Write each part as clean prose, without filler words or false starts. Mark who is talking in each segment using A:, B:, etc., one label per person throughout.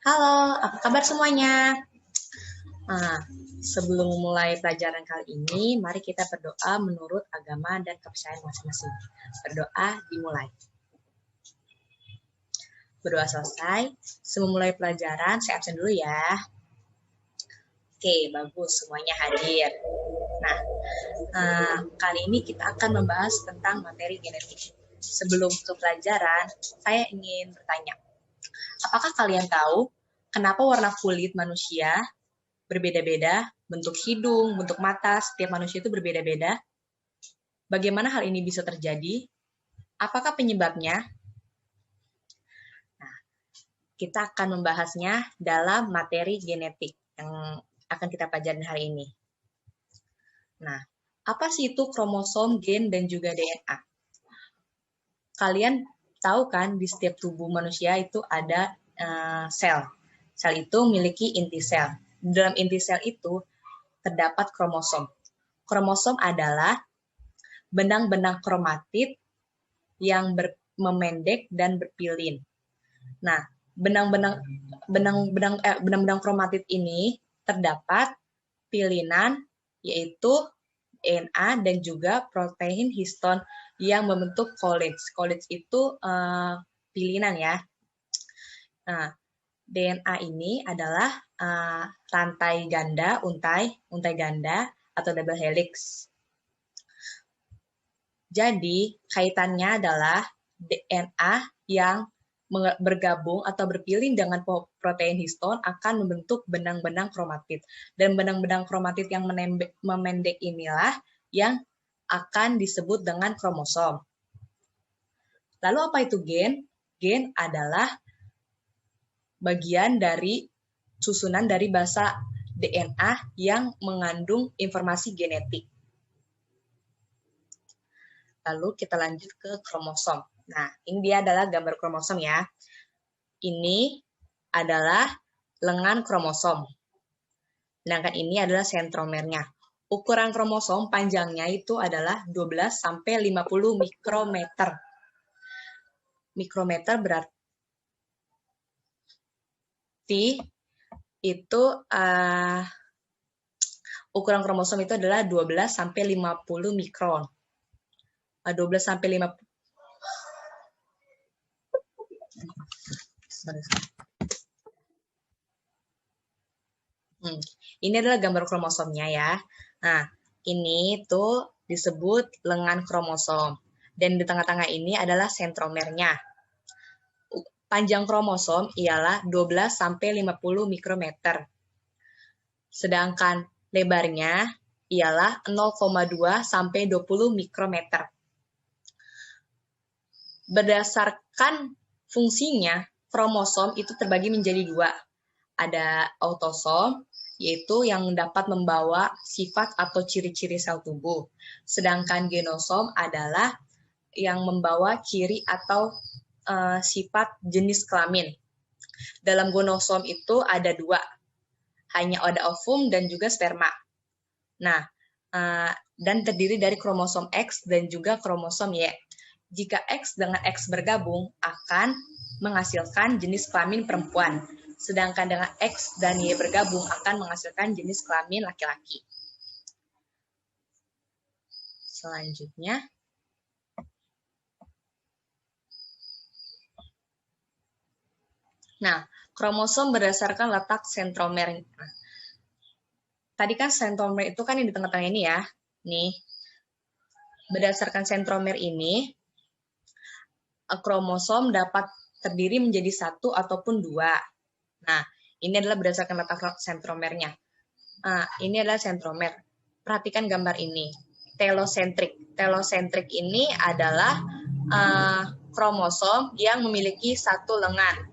A: Halo, apa kabar semuanya? Nah, sebelum mulai pelajaran kali ini, mari kita berdoa menurut agama dan kepercayaan masing-masing. Berdoa dimulai. Berdoa selesai, sebelum mulai pelajaran, saya absen dulu ya. Oke, bagus, semuanya hadir. Nah, kali ini kita akan membahas tentang materi genetik. Sebelum ke pelajaran, saya ingin bertanya, apakah kalian tahu kenapa warna kulit manusia berbeda-beda, bentuk hidung, bentuk mata, setiap manusia itu berbeda-beda? Bagaimana hal ini bisa terjadi? Apakah penyebabnya? Nah, kita akan membahasnya dalam materi genetik yang akan kita pelajari hari ini. Nah, apa sih itu kromosom, gen, dan juga DNA? Kalian tahu kan di setiap tubuh manusia itu ada sel. Sel itu memiliki inti sel. Dalam inti sel itu terdapat kromosom. Kromosom adalah benang-benang kromatid yang memendek dan berpilin. Nah, benang-benang kromatid ini terdapat pilinan yaitu DNA dan juga protein histon yang membentuk collage. Collage itu pilinan ya. Nah, DNA ini adalah rantai ganda, untai ganda atau double helix. Jadi, kaitannya adalah DNA yang bergabung atau berpilin dengan protein histon akan membentuk benang-benang kromatid. Dan benang-benang kromatid yang memendek inilah yang akan disebut dengan kromosom. Lalu apa itu gen? Gen adalah bagian dari susunan dari basa DNA yang mengandung informasi genetik. Lalu kita lanjut ke kromosom. Nah, ini dia adalah gambar kromosom ya. Ini adalah lengan kromosom. Sedangkan ini adalah sentromernya. Ukuran kromosom panjangnya itu adalah 12 sampai 50 mikrometer. Mikrometer berarti itu ukuran kromosom itu adalah 12 sampai 50 mikron. 12 sampai 50 Ini adalah gambar kromosomnya ya. Nah, ini tuh disebut lengan kromosom. Dan di tengah-tengah ini adalah sentromernya. Panjang kromosom ialah 12 sampai 50 mikrometer. Sedangkan lebarnya ialah 0,2 sampai 20 mikrometer. Berdasarkan fungsinya, kromosom itu terbagi menjadi dua. Ada autosom, yaitu yang dapat membawa sifat atau ciri-ciri sel tubuh. Sedangkan genosom adalah yang membawa ciri atau sifat jenis kelamin. Dalam genosom itu ada dua, hanya ada ovum dan juga sperma. Nah, dan terdiri dari kromosom X dan juga kromosom Y. Jika X dengan X bergabung akan menghasilkan jenis kelamin perempuan. Sedangkan dengan X dan Y bergabung akan menghasilkan jenis kelamin laki-laki. Selanjutnya, nah, kromosom berdasarkan letak sentromer. Nah, tadi kan sentromer itu kan yang di tengah-tengah ini ya. Nih, berdasarkan sentromer ini, kromosom dapat terdiri menjadi satu ataupun dua. Nah, ini adalah berdasarkan letak sentromernya. Nah, ini adalah sentromer. Perhatikan gambar ini. Telosentrik. Telosentrik ini adalah kromosom yang memiliki satu lengan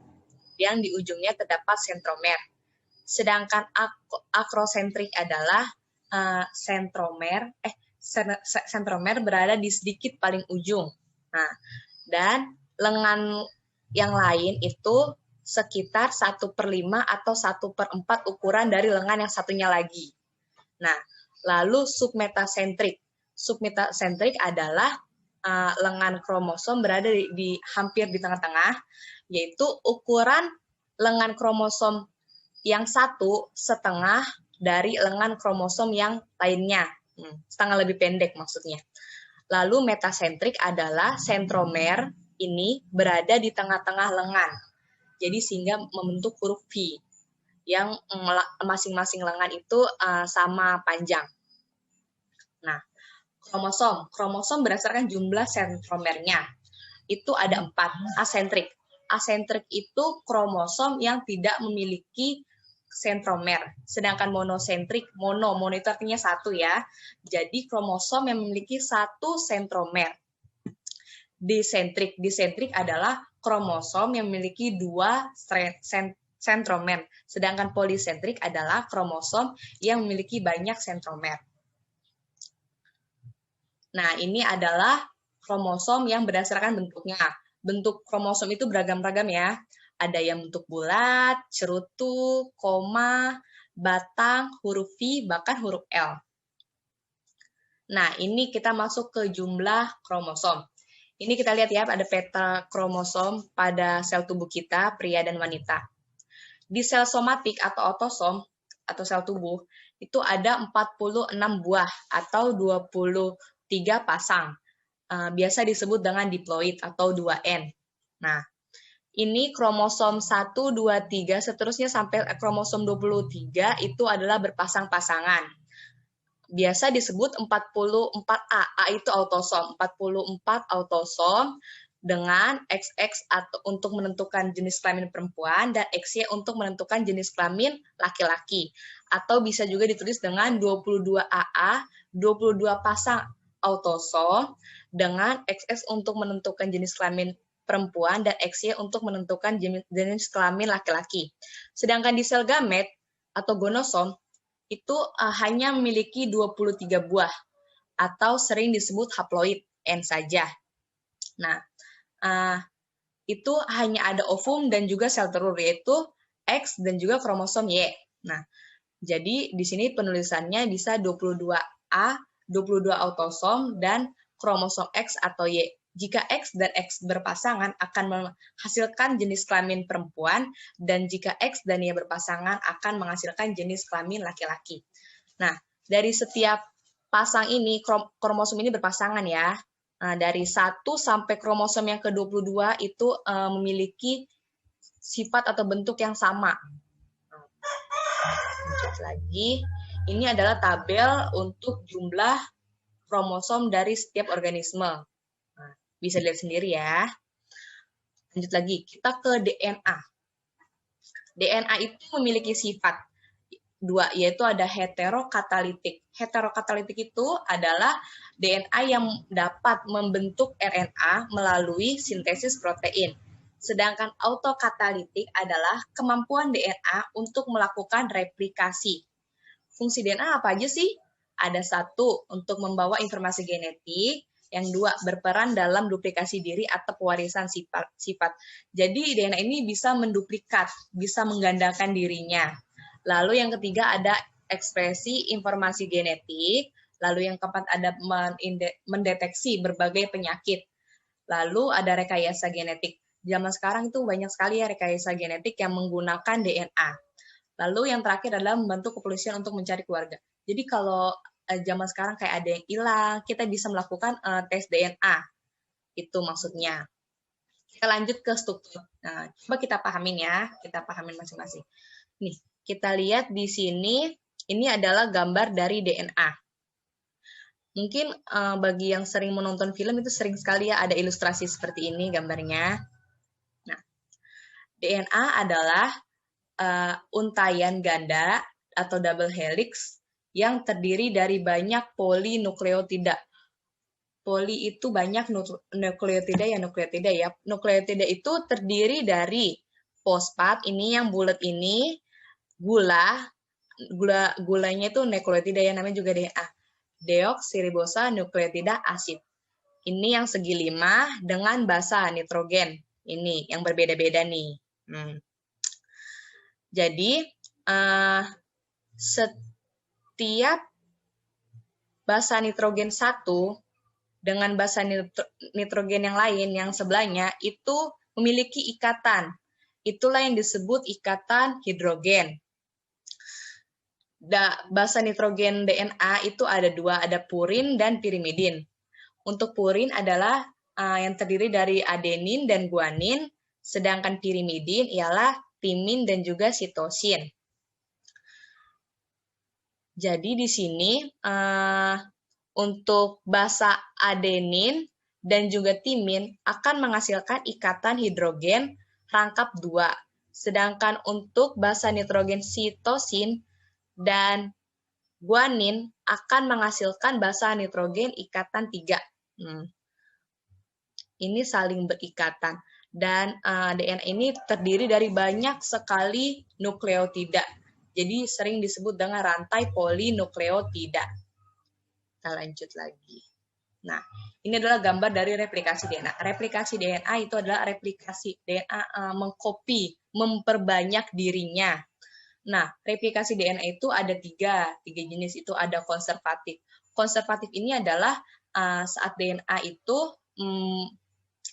A: yang di ujungnya terdapat sentromer. Sedangkan akrosentrik adalah sentromer berada di sedikit paling ujung. Nah, dan lengan yang lain itu sekitar 1/5 atau 1/4 ukuran dari lengan yang satunya lagi. Nah, lalu submetasentrik. Submetasentrik adalah lengan kromosom berada di hampir di tengah-tengah, yaitu ukuran lengan kromosom yang satu setengah dari lengan kromosom yang lainnya. Setengah lebih pendek maksudnya. Lalu metasentrik adalah sentromer ini berada di tengah-tengah lengan. Jadi sehingga membentuk huruf V yang masing-masing lengan itu sama panjang. Nah, kromosom berdasarkan jumlah sentromernya itu ada 4. Asentrik. Asentrik itu kromosom yang tidak memiliki sentromer. Sedangkan monosentrik, mono itu artinya satu ya. Jadi kromosom yang memiliki satu sentromer. Disentrik adalah kromosom yang memiliki 2 sentromer. Sedangkan polisentrik adalah kromosom yang memiliki banyak sentromer. Nah, ini adalah kromosom yang berdasarkan bentuknya. Bentuk kromosom itu beragam-ragam ya. Ada yang bentuk bulat, cerutu, koma, batang, huruf V, bahkan huruf L. Nah, ini kita masuk ke jumlah kromosom. Ini kita lihat ya, ada peta kromosom pada sel tubuh kita, pria dan wanita. Di sel somatik atau otosom, atau sel tubuh, itu ada 46 buah atau 23 pasang. Biasa disebut dengan diploid atau 2N. Nah, ini kromosom 1, 2, 3, seterusnya sampai kromosom 23 itu adalah berpasang-pasangan. Biasa disebut 44A. A itu autosom. 44 autosom dengan XX atau untuk menentukan jenis kelamin perempuan dan XY untuk menentukan jenis kelamin laki-laki. Atau bisa juga ditulis dengan 22AA, 22 pasang autosom dengan XX untuk menentukan jenis kelamin perempuan dan XY untuk menentukan jenis kelamin laki-laki. Sedangkan di sel gamet atau gonosom itu hanya memiliki 23 buah atau sering disebut haploid N saja. Nah, itu hanya ada ovum dan juga sel telur yaitu X dan juga kromosom Y. Nah, jadi di sini penulisannya bisa 22A, 22 autosom dan kromosom X atau Y. Jika X dan X berpasangan akan menghasilkan jenis kelamin perempuan dan jika X dan Y berpasangan akan menghasilkan jenis kelamin laki-laki. Nah, dari setiap pasang ini kromosom ini berpasangan ya. Nah, dari 1 sampai kromosom yang ke-22 itu memiliki sifat atau bentuk yang sama. Lanjut lagi, ini adalah tabel untuk jumlah kromosom dari setiap organisme. Nah, bisa lihat sendiri ya. Lanjut lagi, kita ke DNA. DNA itu memiliki sifat 2, yaitu ada heterokatalitik. Heterokatalitik itu adalah DNA yang dapat membentuk RNA melalui sintesis protein. Sedangkan autokatalitik adalah kemampuan DNA untuk melakukan replikasi. Fungsi DNA apa aja sih? Ada 1, untuk membawa informasi genetik. Yang 2, berperan dalam duplikasi diri atau pewarisan sifat. Jadi DNA ini bisa menduplikat, bisa menggandakan dirinya. Lalu yang ketiga ada ekspresi informasi genetik. Lalu yang keempat ada mendeteksi berbagai penyakit. Lalu ada rekayasa genetik. Zaman sekarang itu banyak sekali ya rekayasa genetik yang menggunakan DNA. Lalu yang terakhir adalah membantu kepolisian untuk mencari keluarga. Jadi kalau zaman sekarang kayak ada yang hilang, kita bisa melakukan tes DNA. Itu maksudnya. Kita lanjut ke struktur. Nah, coba kita pahamin ya. Kita pahamin masing-masing. Nih, kita lihat di sini, ini adalah gambar dari DNA. Mungkin bagi yang sering menonton film itu sering sekali ya ada ilustrasi seperti ini gambarnya. Nah, DNA adalah untaian ganda atau double helix yang terdiri dari banyak polinukleotida. Poli itu banyak, nukleotida ya. Nukleotida itu terdiri dari fosfat, ini yang bulat ini, gulanya itu nukleotida yang namanya juga DNA. Deoksiribosa nukleotida asid. Ini yang segi 5 dengan basa nitrogen. Ini yang berbeda-beda nih. Jadi setiap basa nitrogen 1 dengan basa nitrogen yang lain yang sebelahnya itu memiliki ikatan. itulah yang disebut ikatan hidrogen. Basa nitrogen DNA itu ada dua, ada purin dan pirimidin. Untuk purin adalah yang terdiri dari adenin dan guanin, sedangkan pirimidin ialah timin dan juga sitosin. Jadi di sini untuk basa adenin dan juga timin akan menghasilkan ikatan hidrogen rangkap 2. Sedangkan untuk basa nitrogen sitosin dan guanin akan menghasilkan basa nitrogen ikatan 3. Ini saling berikatan. Dan DNA ini terdiri dari banyak sekali nukleotida. Jadi sering disebut dengan rantai polinukleotida. Kita lanjut lagi. Nah, ini adalah gambar dari replikasi DNA. Replikasi DNA itu adalah replikasi DNA mengcopy, memperbanyak dirinya. Nah, replikasi DNA itu ada tiga jenis, itu ada konservatif. Konservatif ini adalah saat DNA itu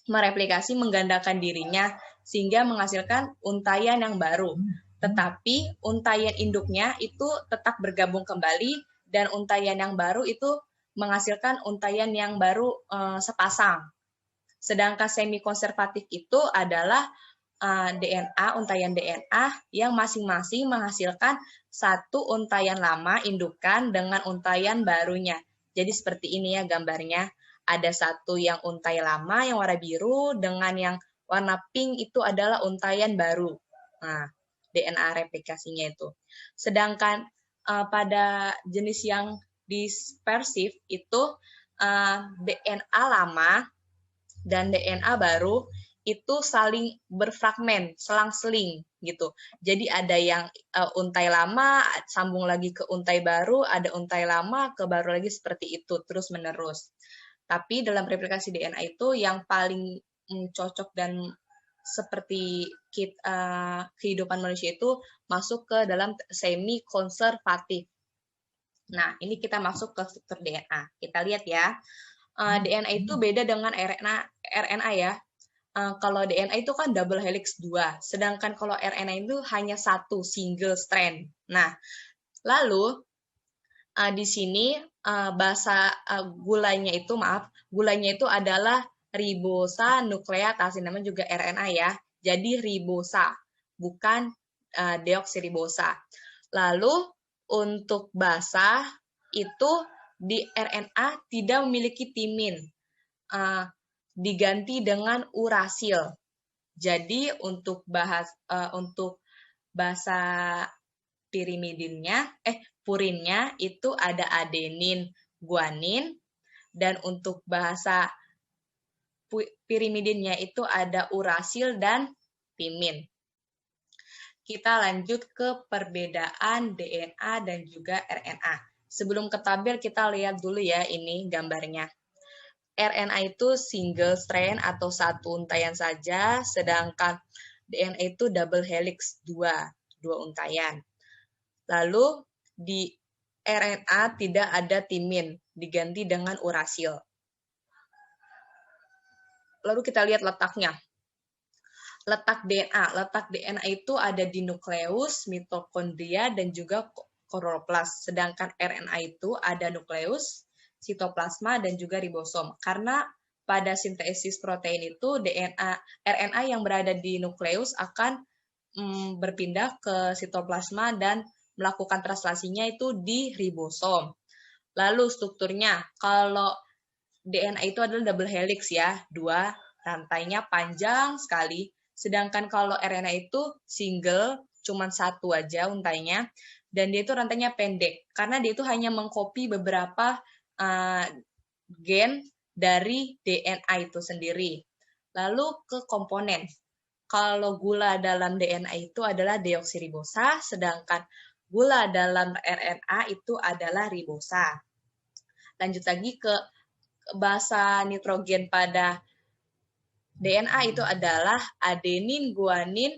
A: mereplikasi, menggandakan dirinya, sehingga menghasilkan untaian yang baru. Tetapi untaian induknya itu tetap bergabung kembali, dan untaian yang baru itu menghasilkan untaian yang baru sepasang. Sedangkan semi konservatif itu adalah DNA, untaian DNA yang masing-masing menghasilkan satu untaian lama indukan dengan untaian barunya. Jadi seperti ini ya gambarnya. Ada satu yang untai lama yang warna biru dengan yang warna pink itu adalah untaian baru. Nah, DNA replikasinya itu. Sedangkan pada jenis yang dispersif itu DNA lama dan DNA baru itu saling berfragmen, selang-seling gitu. Jadi ada yang untai lama sambung lagi ke untai baru, ada untai lama ke baru lagi, seperti itu terus-menerus. Tapi dalam replikasi DNA itu yang paling cocok dan seperti kehidupan manusia itu masuk ke dalam semi konservatif. Nah, ini kita masuk ke struktur DNA. Kita lihat ya. DNA itu beda dengan RNA ya. Kalau DNA itu kan double helix 2, sedangkan kalau RNA itu hanya satu, single strand. Nah, lalu di sini gulanya itu adalah ribosa nukleatase, namanya juga RNA ya. Jadi ribosa, bukan deoksiribosa. Lalu untuk basa itu di RNA tidak memiliki timin. Diganti dengan urasil. Jadi untuk basa purinnya itu ada adenin, guanin, dan untuk bahasa pirimidinnya itu ada urasil dan timin. Kita lanjut ke perbedaan DNA dan juga RNA. Sebelum ke tabel kita lihat dulu ya ini gambarnya. RNA itu single strand atau satu untaian saja, sedangkan DNA itu double helix, dua untaian. Lalu di RNA tidak ada timin, diganti dengan urasil. Lalu kita lihat letaknya. Letak DNA itu ada di nukleus, mitokondria, dan juga kloroplas. Sedangkan RNA itu ada nukleus, sitoplasma, dan juga ribosom. Karena pada sintesis protein itu RNA yang berada di nukleus akan berpindah ke sitoplasma dan melakukan translasinya itu di ribosom. Lalu strukturnya, kalau DNA itu adalah double helix ya, 2, rantainya panjang sekali. Sedangkan kalau RNA itu single, cuma satu aja untainya, dan dia itu rantainya pendek, karena dia itu hanya mengcopy beberapa gen dari DNA itu sendiri. Lalu ke komponen. Kalau gula dalam DNA itu adalah deoksiribosa, sedangkan gula dalam RNA itu adalah ribosa. Lanjut lagi ke basa nitrogen pada DNA itu adalah adenin, guanin,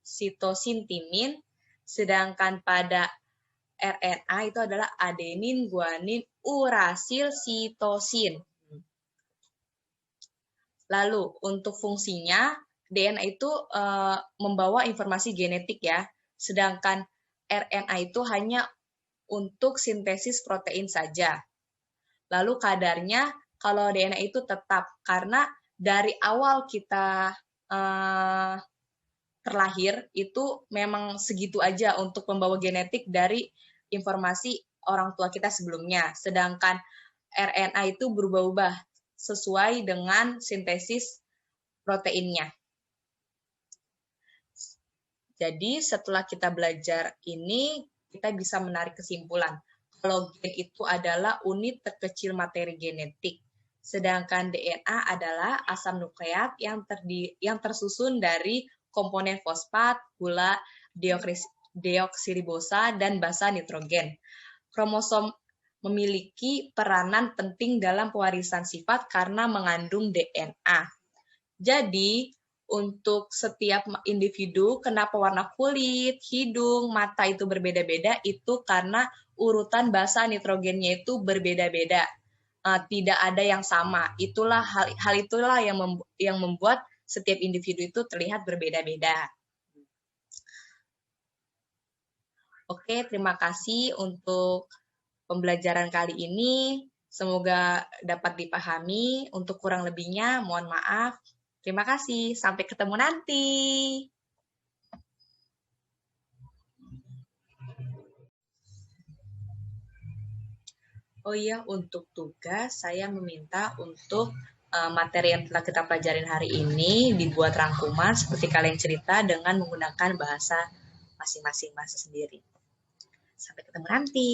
A: sitosin, timin, sedangkan pada RNA itu adalah adenin, guanin, urasil, sitosin. Lalu untuk fungsinya, DNA itu membawa informasi genetik ya, sedangkan RNA itu hanya untuk sintesis protein saja. Lalu kadarnya kalau DNA itu tetap, karena dari awal kita terlahir itu memang segitu aja untuk membawa genetik dari informasi orang tua kita sebelumnya. Sedangkan RNA itu berubah-ubah sesuai dengan sintesis proteinnya. Jadi setelah kita belajar ini, kita bisa menarik kesimpulan kalau gen itu adalah unit terkecil materi genetik, sedangkan DNA adalah asam nukleat yang tersusun dari komponen fosfat, gula, deoksiribosa, dan basa nitrogen. Kromosom memiliki peranan penting dalam pewarisan sifat karena mengandung DNA. Jadi, untuk setiap individu, kenapa warna kulit, hidung, mata itu berbeda-beda, itu karena urutan basa nitrogennya itu berbeda-beda. Tidak ada yang sama. Itulah hal itulah yang membuat setiap individu itu terlihat berbeda-beda. Oke, terima kasih untuk pembelajaran kali ini. Semoga dapat dipahami. Untuk kurang lebihnya, mohon maaf. Terima kasih. Sampai ketemu nanti. Oh iya, untuk tugas saya meminta untuk materi yang telah kita pelajarin hari ini dibuat rangkuman seperti kalian cerita dengan menggunakan bahasa masing-masing bahasa sendiri. Sampai ketemu nanti.